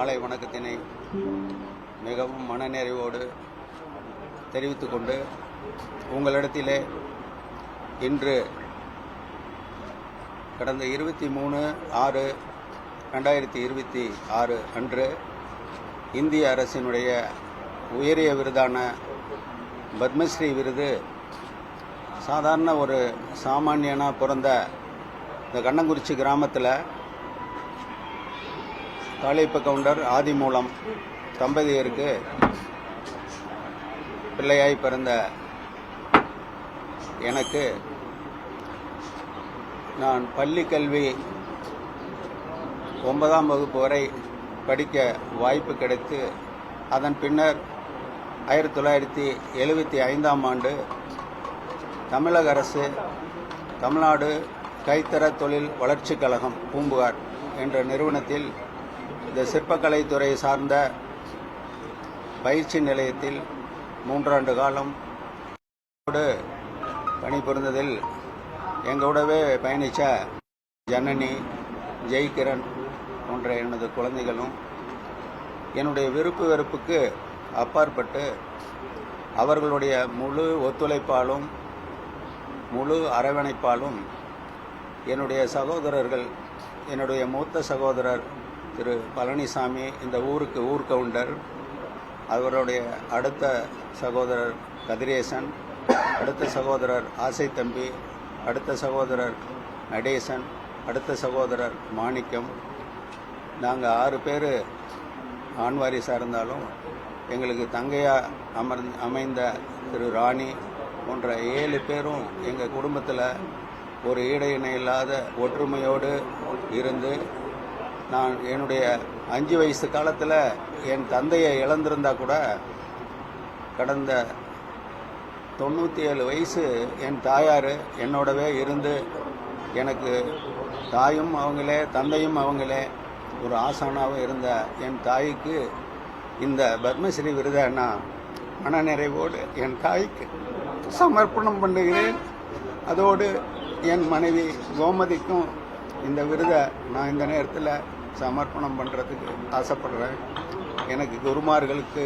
மாலை வணக்கத்தினை மிகவும் மனநிறைவோடு தெரிவித்துக் கொண்டு உங்களிடத்திலே இன்று கடந்த 23/6/2026 அன்று இந்திய அரசினுடைய உயரிய விருதான பத்மஸ்ரீ விருது சாதாரண ஒரு சாமானியனாக பிறந்த இந்த கண்ணங்குறிச்சி கிராமத்தில் தாளைப்பு கவுண்டர் ஆதிமூலம் தம்பதியருக்கு பிள்ளையாய் பிறந்த எனக்கு நான் பள்ளி கல்வி 9ஆம் வகுப்பு வரை படிக்க வாய்ப்பு கிடைத்து அதன் பின்னர் 1975ஆம் ஆண்டு தமிழக அரசு தமிழ்நாடு கைத்தற தொழில் வளர்ச்சிக் கழகம் பூம்புகார் என்ற நிறுவனத்தில் இந்த சிற்பக்கலைத்துறை சார்ந்த பயிற்சி நிலையத்தில் 3 ஆண்டு காலம் பணிபுரிந்ததில் எங்களோடவே பயணித்த ஜனனி ஜெய்கிரண் போன்ற எனது குழந்தைகளும் என்னுடைய விருப்பு வெறுப்புக்கு அப்பாற்பட்டு அவர்களுடைய முழு ஒத்துழைப்பாலும் முழு அரவணைப்பாலும் என்னுடைய சகோதரர்கள், என்னுடைய மூத்த சகோதரர் திரு பழனிசாமி இந்த ஊருக்கு ஊர்கவுண்டர், அவருடைய அடுத்த சகோதரர் கதிரேசன், அடுத்த சகோதரர் ஆசை தம்பி, அடுத்த சகோதரர் நடேசன், அடுத்த சகோதரர் மாணிக்கம், நாங்கள் 6 பேர் ஆண்வாரிசாக இருந்தாலும் எங்களுக்கு தங்கையாக அமைந்த திரு ராணி போன்ற 7 பேரும் எங்கள் குடும்பத்தில் ஒரு ஈடு இல்லாத ஒற்றுமையோடு இருந்து நான் என்னுடைய 5 வயசு காலத்தில் என் தந்தையை இழந்திருந்தா கூட கடந்த 97 வயசு என் தாயார் என்னோடவே இருந்து எனக்கு தாயும் அவங்களே தந்தையும் அவங்களே ஒரு ஆசானாகவும் இருந்த என் தாய்க்கு இந்த பத்மஸ்ரீ விருதை நான் மனநிறைவோடு என் தாய்க்கு சமர்ப்பணம் பண்ணுகிறேன். அதோடு என் மனைவி கோமதிக்கும் இந்த விருதை நான் இந்த நேரத்தில் சமர்ப்பணம் பண்ணுறதுக்கு ஆசைப்படுறேன். எனக்கு குருமார்களுக்கு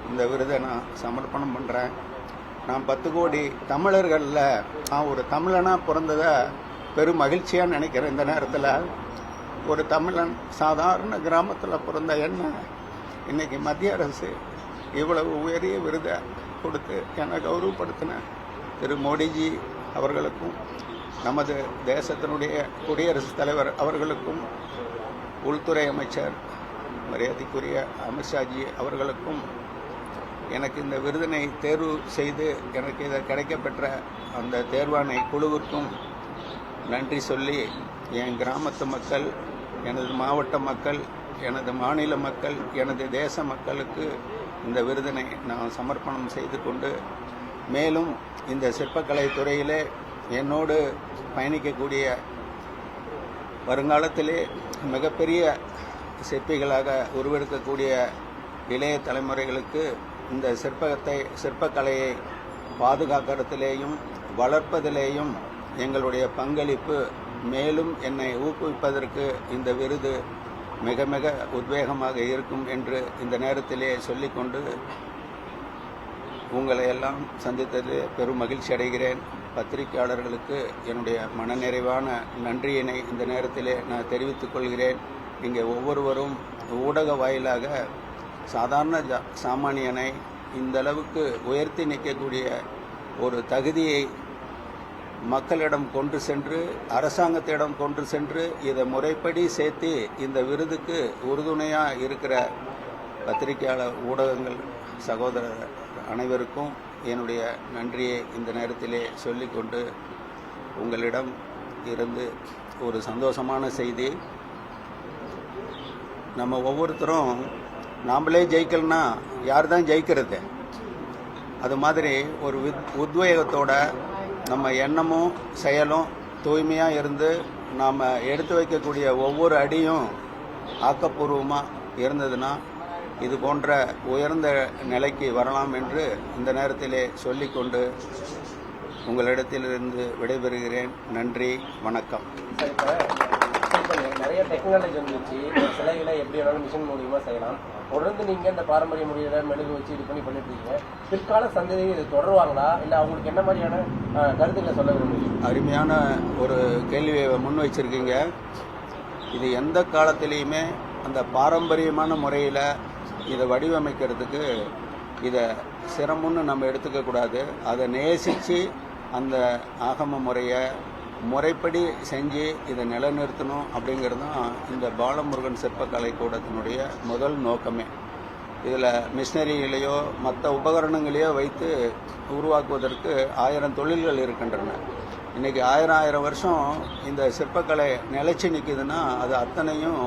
இந்த விருதை நான் சமர்ப்பணம் பண்ணுறேன். நான் 10 கோடி தமிழர்களில் நான் ஒரு தமிழனாக பிறந்ததை பெரும் மகிழ்ச்சியாக நினைக்கிறேன். இந்த நேரத்தில் ஒரு தமிழன் சாதாரண கிராமத்தில் பிறந்த என்ன இன்னைக்கு மத்திய அரசு இவ்வளவு உயரிய விருதை கொடுத்து என்னை கௌரவப்படுத்தின திரு மோடிஜி அவர்களுக்கும், நமது தேசத்தினுடைய குடியரசுத் தலைவர் அவர்களுக்கும், உள்துறை அமைச்சர் மரியாதைக்குரிய அமித்ஷாஜி அவர்களுக்கும், எனக்கு இந்த விருதினை தேர்வு செய்து எனக்கு இதை கிடைக்கப்பெற்ற அந்த தேர்வாணை குழுவிற்கும் நன்றி சொல்லி என் கிராமத்து மக்கள், எனது மாவட்ட மக்கள், எனது மாநில மக்கள், எனது தேச மக்களுக்கு இந்த விருதினை நான் சமர்ப்பணம் செய்து கொண்டு மேலும் இந்த சிற்பக்கலை துறையிலே என்னோடு பயணிக்கக்கூடிய வருங்காலத்திலே மிகப்பெரிய சிற்பிகளாக உருவெடுக்கக்கூடிய இளைய தலைமுறைகளுக்கு இந்த சிற்பக்கலையை பாதுகாக்கிறதிலேயும் வளர்ப்பதிலேயும் எங்களுடைய பங்களிப்பு மேலும் என்னை ஊக்குவிப்பதற்கு இந்த விருது மிக மிக உத்வேகமாக இருக்கும் என்று இந்த நேரத்திலே சொல்லிக்கொண்டு உங்களை எல்லாம் சந்தித்தது பெரும் மகிழ்ச்சி அடைகிறேன். பத்திரிகையாளர்களுக்கு என்னுடைய மனநிறைவான நன்றியினை இந்த நேரத்திலே நான் தெரிவித்துக் கொள்கிறேன். இங்கே ஒவ்வொருவரும் ஊடக வாயிலாக சாதாரண சாமானியனை இந்த அளவுக்கு உயர்த்தி நிற்கக்கூடிய ஒரு தகுதியை மக்களிடம் கொண்டு சென்று, அரசாங்கத்திடம் கொண்டு சென்று இதை முறைப்படி சேர்த்து இந்த விருதுக்கு உறுதுணையாக இருக்கிற பத்திரிகையாளர் ஊடகங்கள் சகோதரர் அனைவருக்கும் என்னுடைய நன்றியை இந்த நேரத்திலே சொல்லிக்கொண்டு உங்களிடம் இருந்து ஒரு சந்தோஷமான செய்தி, நம்ம ஒவ்வொருத்தரும் நாமளே ஜெயிக்கலன்னா யார் தான் ஜெயிக்கிறது? அது மாதிரி ஒரு உத்வேகத்தோட நம்ம எண்ணமும் செயலும் தூய்மையாக இருந்து நாம் எடுத்து வைக்கக்கூடிய ஒவ்வொரு அடியும் ஆக்கப்பூர்வமாக இருந்ததுன்னா இது போன்ற உயர்ந்த நிலைக்கு வரலாம் என்று இந்த நேரத்திலே சொல்லிக்கொண்டு உங்களிடத்திலிருந்து விடைபெறுகிறேன். நன்றி, வணக்கம். நிறைய டெக்னாலஜி வந்துருச்சு, சிலைகளை எப்படி வேணாலும் மிஷின் மூலியமா செய்யலாம். தொடர்ந்து நீங்க இந்த பாரம்பரிய முறையில மெழுகு வச்சு இது பண்ணிட்டு இருக்கீங்க. பிற்கால சந்ததி இது தொடருவாங்களா, இல்ல அவங்களுக்கு என்ன மாதிரியான கருத்துக்களை சொல்ல விரும்புறீங்க? அருமையான ஒரு கேள்வியை முன் வச்சிருக்கீங்க. இது எந்த காலத்திலையுமே அந்த பாரம்பரியமான முறையில் இதை வடிவமைக்கிறதுக்கு இதை சிரமம்னு நம்ம எடுத்துக்கக்கூடாது. அதை நேசித்து அந்த ஆகம முறையை முறைப்படி செஞ்சு இதை நிலைநிறுத்தணும் அப்படிங்கிறது தான் இந்த பாலமுருகன் சிற்பக்கலை கூடத்தினுடைய முதல் நோக்கமே. இதில் மிஷினரிகளையோ மற்ற உபகரணங்களையோ வைத்து உருவாக்குவதற்கு 1000 தொழில்கள் இருக்கின்றன. இன்றைக்கி 1000 வருஷம் இந்த சிற்பக்கலை நிலைச்சி நிற்குதுன்னா அது அத்தனையும்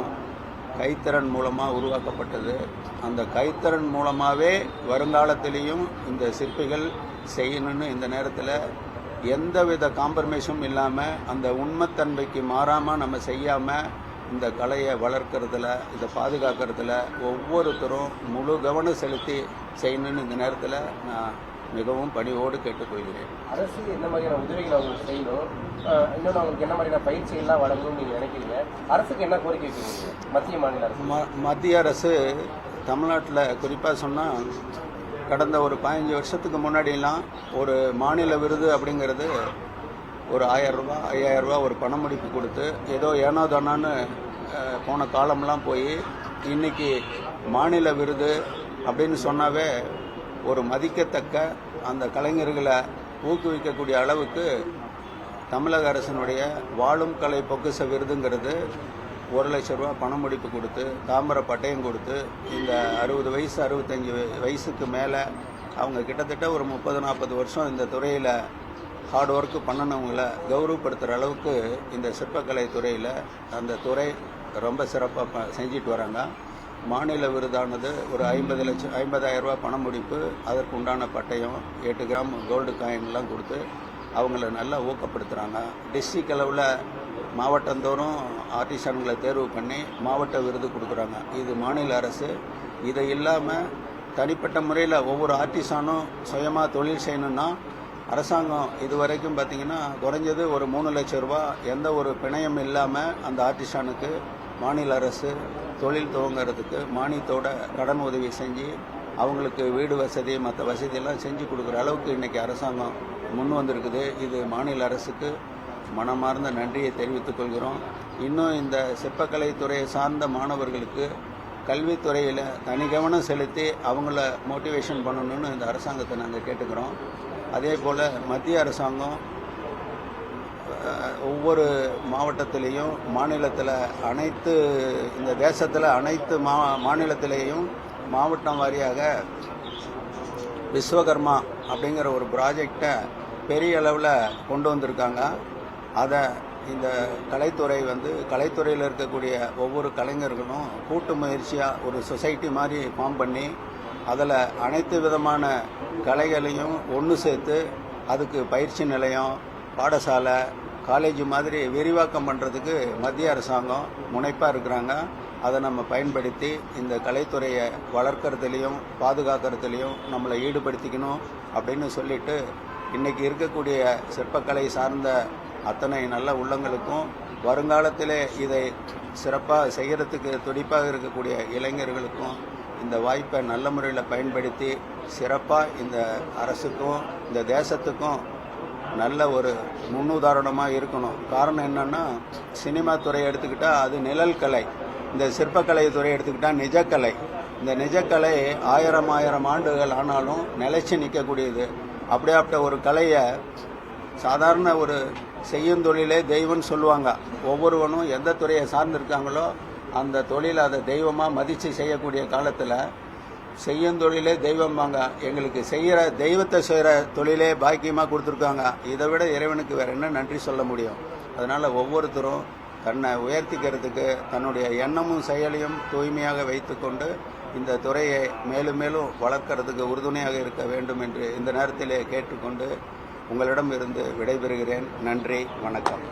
கைத்திறன் மூலமாக உருவாக்கப்பட்டது. அந்த கைத்திறன் மூலமாகவே வருங்காலத்திலையும் இந்த சிற்பிகள் செய்யணும்னு இந்த நேரத்தில் எந்தவித காம்ப்ரமைஸும் இல்லாமல் அந்த உண்மைத்தன்மைக்கு மாறாமல் நம்ம செய்யாமல் இந்த கலையை வளர்க்கறதுல இதை பாதுகாக்கிறதுல ஒவ்வொருத்தரும் முழு கவனம் செலுத்தி செய்யணும்னு இந்த நேரத்தில் நான் மிகவும் பணிவோடு கேட்டுக்கொள்கிறேன். அரசு என்ன மாதிரியான உதவிகளை அவங்களுக்கு செய்யணும், இன்னொன்று அவங்களுக்கு என்ன மாதிரியான பயிற்சிகள்லாம் வழங்கணும்னு நீங்கள் நினைக்கிறீங்க? அரசுக்கு என்ன கோரிக்கை வைக்கிறீங்க? மத்திய மாநில அரசு மத்திய அரசு தமிழ்நாட்டில் குறிப்பாக சொன்னால் கடந்த ஒரு 15 வருஷத்துக்கு முன்னாடிலாம் ஒரு மாநில விருது அப்படிங்கிறது ஒரு 1000 ரூபா 5000 ரூபா ஒரு பணமுடிப்பு கொடுத்து ஏதோ ஏனோ தானான்னு போன காலம்லாம் போய் இன்னைக்கு மாநில விருது அப்படின்னு சொன்னாவே ஒரு மதிக்கத்தக்க அந்த கலைஞர்களை ஊக்குவிக்கக்கூடிய அளவுக்கு தமிழக அரசினுடைய வாழும் கலை பொக்கிஷ விருதுங்கிறது 1 லட்சம் ரூபா பணமுடிப்பு கொடுத்து தாம்பர பட்டயம் கொடுத்து இந்த 60 வயசு 65 வயசுக்கு மேலே அவங்க கிட்டத்தட்ட ஒரு 30-40 வருஷம் இந்த துறையில் ஹார்ட் ஒர்க்கு பண்ணினவங்களை கௌரவப்படுத்துகிற அளவுக்கு இந்த சிற்பக்கலை துறையில் அந்த துறை ரொம்ப சிறப்பாக செஞ்சிட்டு வராங்க. மாநில விருதானது ஒரு 50,000 ரூபா பணமுடிப்பு, அதற்கு உண்டான பட்டயம், 8 கிராம் கோல்டு காயின்லாம் கொடுத்து அவங்கள நல்லா ஊக்கப்படுத்துகிறாங்க. டிஸ்ட்ரிக்ட் அளவில் மாவட்டந்தோறும் ஆர்டிஸ்டான்களை தேர்வு பண்ணி மாவட்ட விருது கொடுக்குறாங்க. இது மாநில அரசு. இதை இல்லாமல் தனிப்பட்ட முறையில் ஒவ்வொரு ஆர்டிஸ்டானும் சுயமாக தொழில் செய்யணுன்னா அரசாங்கம் இது வரைக்கும் பார்த்திங்கன்னா குறைஞ்சது ஒரு 3 லட்சம் ரூபா எந்த ஒரு பிணையம் இல்லாமல் அந்த ஆர்டிஸ்டானுக்கு மாநில அரசு தொழில் துவங்கிறதுக்கு மானியத்தோட கடன் உதவி செஞ்சு அவங்களுக்கு வீடு வசதி மற்ற வசதியெல்லாம் செஞ்சு கொடுக்குற அளவுக்கு இன்றைக்கி அரசாங்கம் முன் வந்திருக்குது. இது மாநில அரசுக்கு மனமார்ந்த நன்றியை தெரிவித்துக் கொள்கிறோம். இன்னும் இந்த சிற்பக்கலை துறையை சார்ந்த மாணவர்களுக்கு கல்வித்துறையில் தனி கவனம் செலுத்தி அவங்கள மோட்டிவேஷன் பண்ணணும்னு இந்த அரசாங்கத்தை நாங்கள் கேட்டுக்கிறோம். அதே போல் மத்திய அரசாங்கம் ஒவ்வொரு மாவட்டத்திலையும் மாநிலத்தில் அனைத்து இந்த தேசத்தில் அனைத்து மாநிலத்திலேயும் மாவட்டம் வாரியாக விஸ்வகர்மா அப்படிங்கிற ஒரு ப்ராஜெக்டை பெரிய அளவில் கொண்டு வந்திருக்காங்க. அதை இந்த கலைத்துறை கலைத்துறையில் இருக்கக்கூடிய ஒவ்வொரு கலைஞர்களும் கூட்டு முயற்சியாக ஒரு சொசைட்டி மாதிரி ஃபார்ம் பண்ணி அதில் அனைத்து விதமான கலைகளையும் ஒன்று சேர்த்து அதுக்கு பயிற்சி நிலையம், பாடசாலை, காலேஜ் மாதிரி விரிவாக்கம் பண்ணுறதுக்கு மத்திய அரசாங்கம் முனைப்பாக இருக்கிறாங்க. அதை நம்ம பயன்படுத்தி இந்த கலைத்துறையை வளர்க்கறதுலையும் பாதுகாக்கிறதுலையும் நம்மளை ஈடுபடுத்திக்கணும் அப்படின்னு சொல்லிட்டு இன்றைக்கி இருக்கக்கூடிய சிற்பக்கலை சார்ந்த அத்தனை நல்ல உள்ளங்களுக்கும் வருங்காலத்திலே இதை சிறப்பாக செய்கிறதுக்கு துடிப்பாக இருக்கக்கூடிய இளைஞர்களுக்கும் இந்த வாய்ப்பை நல்ல முறையில் பயன்படுத்தி சிறப்பாக இந்த அரசுக்கும் இந்த தேசத்துக்கும் நல்ல ஒரு முன்னுதாரணமாக இருக்கணும். காரணம் என்னென்னா சினிமா துறையை எடுத்துக்கிட்டால் அது நிழல் கலை, இந்த சிற்பக்கலை துறை எடுத்துக்கிட்டால் நிஜக்கலை. இந்த நிஜக்கலை 1000 ஆண்டுகள் ஆனாலும் நிலைச்சி நிற்கக்கூடியது. அப்படியாப்பட்ட ஒரு கலையை சாதாரண ஒரு செய்யும் தொழிலே தெய்வம்னு சொல்லுவாங்க. ஒவ்வொருவனும் எந்த துறையை சார்ந்திருக்காங்களோ அந்த தொழிலை அதை தெய்வமாக மதித்து செய்யக்கூடிய காலத்தில் செய்யும் தொழிலே தெய்வம்பாங்க. எங்களுக்கு செய்கிற தெய்வத்தை செய்கிற தொழிலே பாக்கியமாக கொடுத்துருக்காங்க. இதை விட இறைவனுக்கு வேறு என்ன நன்றி சொல்ல முடியும்? அதனால் ஒவ்வொருத்தரும் தன்னை உயர்த்திக்கிறதுக்கு தன்னுடைய எண்ணமும் செயலையும் தூய்மையாக வைத்துக்கொண்டு இந்த துறையை மேலும் மேலும் வளர்க்கறதுக்கு உறுதுணையாக இருக்க வேண்டும் என்று இந்த நேரத்திலே கேட்டுக்கொண்டு உங்களிடம் இருந்து விடைபெறுகிறேன். நன்றி, வணக்கம்.